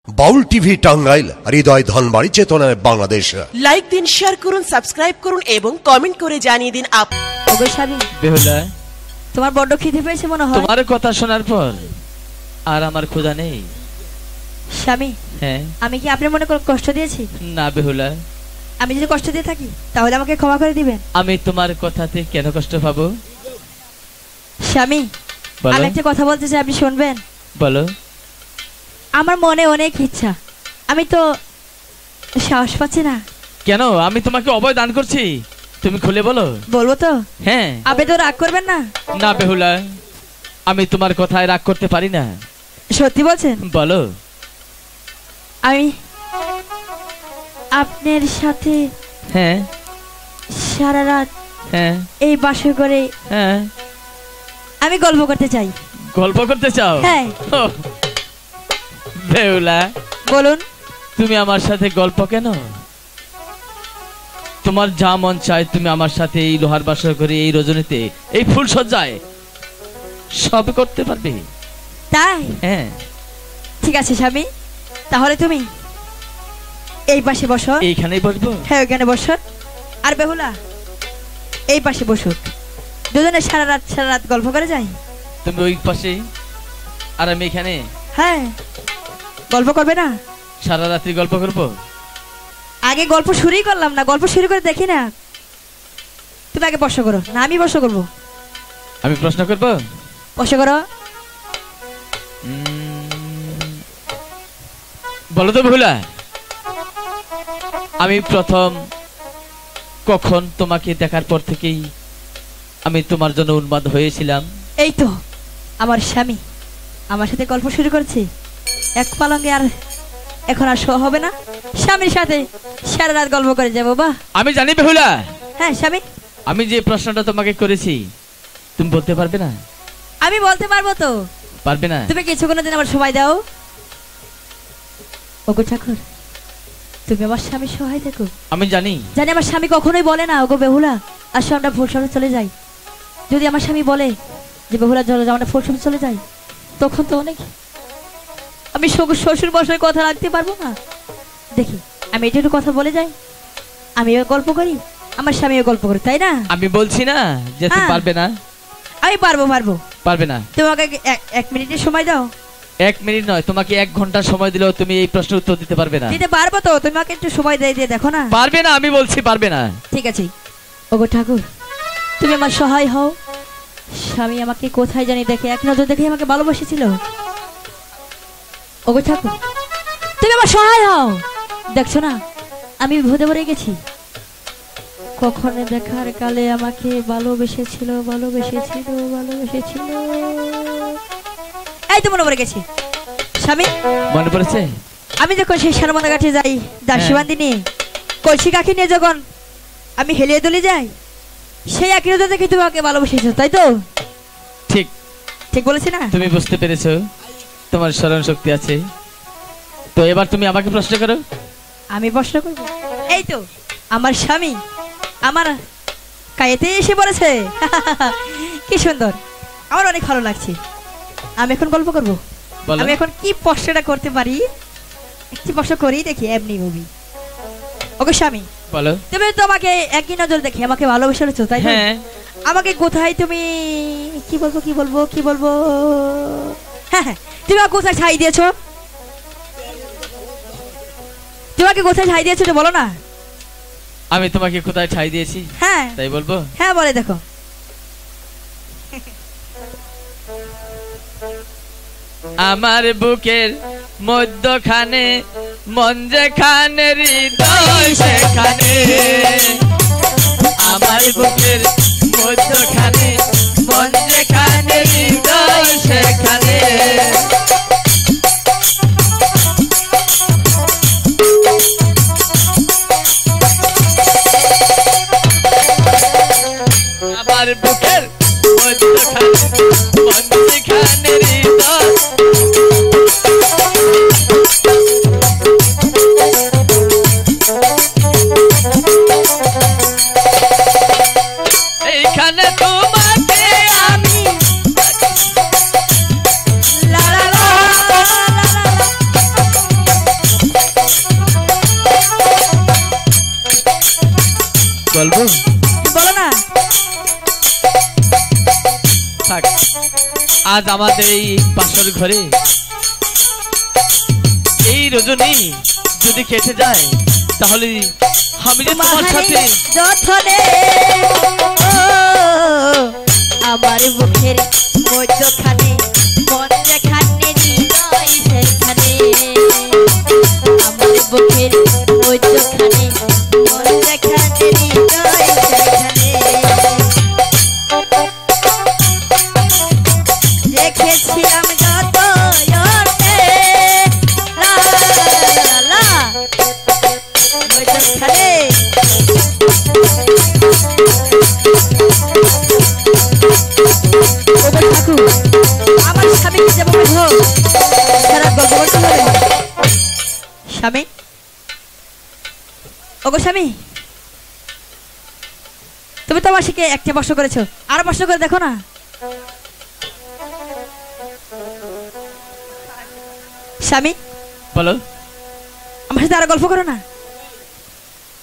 বাউল TV Tangail, হৃদয় ধনবাড়ি, চেতনায় Bangladesh. Like দিন, share করুন, সাবস্ক্রাইব করুন এবং কমেন্ট করে জানিয়ে দিন ওগো স্বামী, বেহুলা, তোমার বড্ড খিদে পেয়েছে মনে হয়। তোমার কথা শোনার পর আর আমার ক্ষুধা নেই। স্বামী, হ্যাঁ, আমি কি আপনার মনে কোনো কষ্ট দিয়েছি? না বেহুলা, আমি যদি কষ্ট দিয়ে থাকি তাহলে আমাকে ক্ষমা করে দিবেন। আমি তোমার কথাতে কেন কষ্ট পাবো? স্বামী, বলো। আমি একটা কথা বলতে চাই, আপনি শুনবেন? বলো। আমার মনে অনেক ইচ্ছা, আমি তো সাহস পাচ্ছি না। কেন? আমি তোমাকে অভয় দান করছি, তুমি খুলে বলো। বলবো তো? হ্যাঁ। আপনি তো রাগ করবেন না? না বেহুলা, আমি তোমার কথায় রাগ করতে পারি না। সত্যি বলছেন? বলো। আমি আপনার সাথে হ্যাঁ সারা রাত হ্যাঁ এই বাসর করে হ্যাঁ আমি গল্প করতে চাই। গল্প করতে চাও? হ্যাঁ। ও, বেহুলা, বলুন। তুমি আমার সাথে গল্প কেন? তোমার যা মন চায় তুমি আমার সাথে এই লোহার বাসর করে, এই রজনীতে, এই ফুল সজ্জায় সব করতে পারবে। তাই? হ্যাঁ। ঠিক আছে স্বামী, তাহলে তুমি এই পাশে বসো। এইখানেই বসবো? হ্যাঁ, ওইখানে বসো। আর বেহুলা এই পাশে বসুক, দুজনে সারা রাত গল্প করে যাই। তুমি ওই পাশে আর আমি এখানে। হ্যাঁ, গল্প করবে না? সারা রাত্রি গল্প করব? আগে গল্প শুরুই করলাম না, গল্প শুরু করে দেখি না। তুমি আগে বসো করো না, আমি বসো করবো? আমি প্রশ্ন করব? বসো করো। বলো তো বেহুলা, আমি প্রথম কখন তোমাকে দেখার পর থেকেই আমি তোমার জন্য উন্মাদ হয়েছিলাম। এই তো আমার স্বামী আমার সাথে গল্প শুরু করেছে, এক পালঙ্গে আর এখন আর শোয়া হবে না, স্বামীর সাথে সারা রাত গল্প করে যাবো। বাহ! আমি জানি বেহুলা। হ্যাঁ স্বামী, আমি যে প্রশ্নটা তোমাকে করেছি তুমি বলতে পারবে না? আমি বলতে পারবো তো। পারবে না? তুমি কিছুক্ষণ দিন আমার সময় দাও। ওগো ঠাকুর, তুমি আমার স্বামী সহায় দেখো। আমি জানি আমার স্বামী কখনোই বলে না ওগো বেহুলা আসো আমরা ফুলসরে চলে যাই। যদি আমার স্বামী বলে যে বেহুলা চলে যাও, আমরা ফুলসরে চলে যাই, তখন তো অনেক আমি শ্বশুর মশাই কথা রাখতে পারবো না। দেখি আমি এটা একটু কথা বলে যাই, আমিও গল্প করি, আমার স্বামীও গল্প করে, তাই না? আমি বলছি না যে তুমি পারবে না। আমি পারবো। পারবে না? তোমাকে এক মিনিটের সময় দাও। 1 মিনিট নয়, তোমাকে 1 ঘন্টা সময় দিলেও তুমি এই প্রশ্নের উত্তর দিতে পারবে না। দিতে পারবো তো, তুমি আমাকে একটু সময় দিয়ে দেখো না। পারবে না, আমি বলছি পারবে না। ঠিক আছে ওগো ঠাকুর, তুমি আমার সহায় হও। স্বামী আমাকে কোথায় জানি দেখে, এক নজর দেখে আমাকে ভালোবেসেছিল। ওগো ঠাকুর, তুমি আমার সহায় হও। দেখছো না আমি বিপদে পড়ে গেছি। কখন দেখার কালে আমাকে ভালোবেসেছিল। এই তো মনে পড়ে গেছে স্বামী। মনে পড়েছে? আমি যখন সেই সারমনা ঘাটে যাই দাসী বান্দিনী কলসি কাকি নিয়ে, যখন আমি হেলিয়ে দলে যাই, সেই একই নজর দেখে তুমি আমাকে ভালোবেসেছো, তাই তো? ঠিক বলেছি না? তুমি বুঝতে পেরেছো, তোমার স্মরণ শক্তি আছে। তো এবার তুমি আমাকে প্রশ্ন করো। আমি প্রশ্ন করব? এই তো আমার স্বামী আমার কায়েতে এসে পড়েছে। কি সুন্দর, আমার অনেক ভালো লাগছে। আমি এখন গল্প করব। আমি এখন কি প্রশ্নটা করতে পারি, একটি প্রশ্ন করি দেখি, এমনি মুভি। ওকে স্বামী, বলো। তুমি তো আমাকে একই নজর দেখে আমাকে ভালোবেসেছো, তাই না? হ্যাঁ। আমাকে কোথায় তুমি কি বলবো? হ্যাঁ, তুমি আমাকে কোথায় ঠাঁই দিয়েছো? তোমাকে কোথায় ঠাঁই দিয়েছো বলো না। আমি তোমাকে কোথায় ঠাঁই দিয়েছি? হ্যাঁ তাই বলবো? হ্যাঁ বলে দেখো। আমার বুকের মধ্যখানে, মন যেখানে হৃদয় সেখানে। আমার বুকের মধ্যখানে, মন যেখানে হৃদয় সেখানে। আমার বুকের মধ্যখানে, মন যেখানে হৃদয়। এইখানে তোমাকে আমি বলবো? বলো না। থাক, আজ আমাদের এই বাসর ঘরে এই রজনী যদি কেটে যায় তাহলে আমি যে তোমার সাথে যথনে আমার বুকের মধ্যখানে মন যেখানে হৃদয় সেখানে, আমার বুকের মধ্যখানে মন যেখানে হৃদয় সেখানে, রেখেছিলাম যত অর্থে লা লা লা মধ্যখানে। আমার স্বামীকে যাবো সারা গল্প করতে হবে। স্বামী, ওগো স্বামী, তুমি তো আমার শিখে একটা প্রশ্ন করেছো, আরো প্রশ্ন করে দেখো না। স্বামী বলো। আমার সাথে আরো গল্প করো না।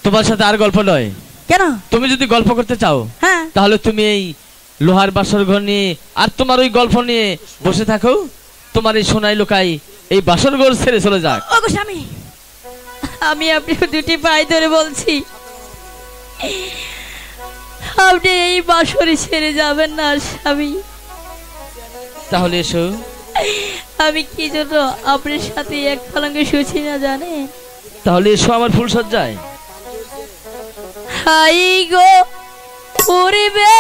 তোমার সাথে আর গল্প নয়। কেন? তুমি যদি গল্প করতে চাও হ্যাঁ, তাহলে তুমি এই লোহার বাসর ঘর নিয়ে আর তোমার ওই গল্প নিয়ে বসে থাকো। তোমার এই সোনাই লোকাই এই বাসর ঘর ছেড়ে চলে যাক। ওগো স্বামী, আমি আপনাকে দুটি পায়ে ধরে বলছি, আপনি এই বাসরে ছেড়ে যাবেন না স্বামী। তাহলে এসো। আমি কি জন্য আপনার সাথে এক পালঙ্কে শুছি না জানেন? তাহলে এসো আমার ফুল সজ্জায়। হাই গো পূর্বে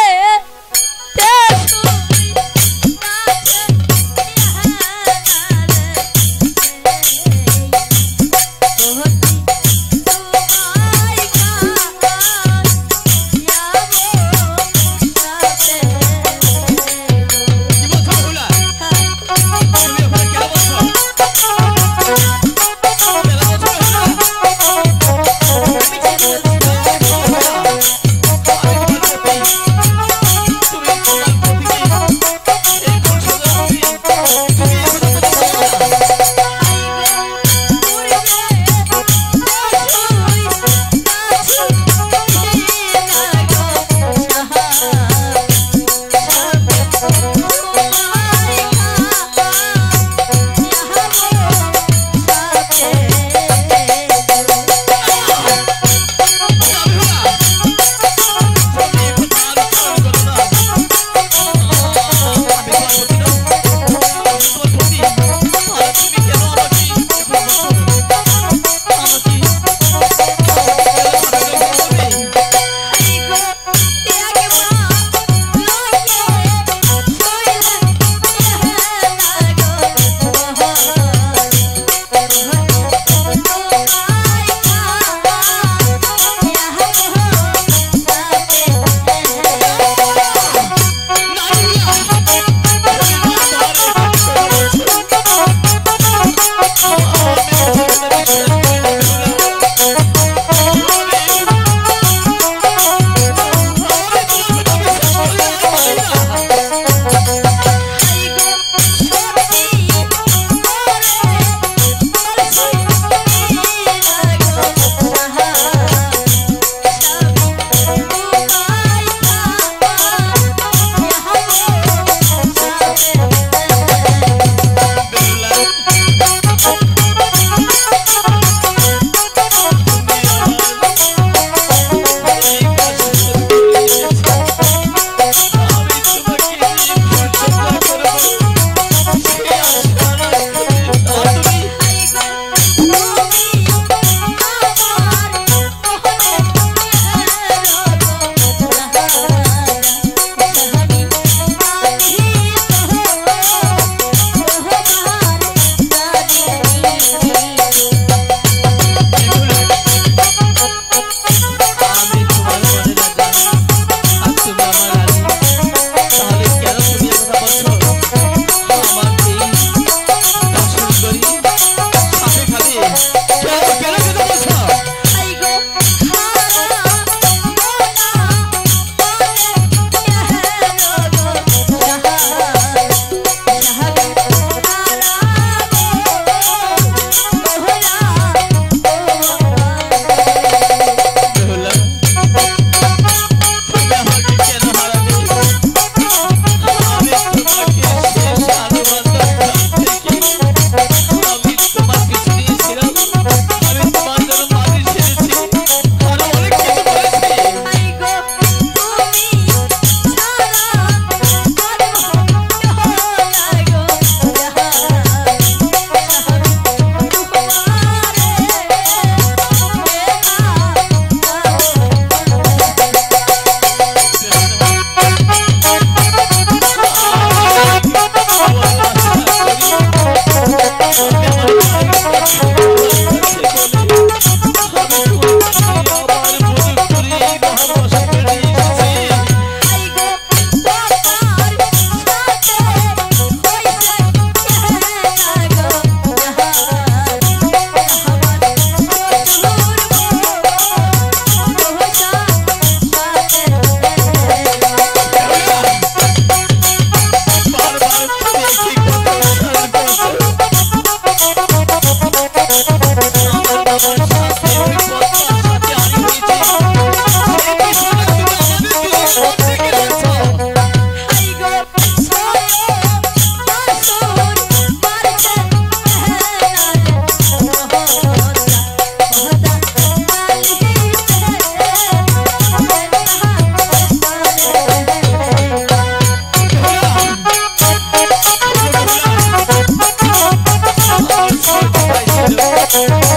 আমার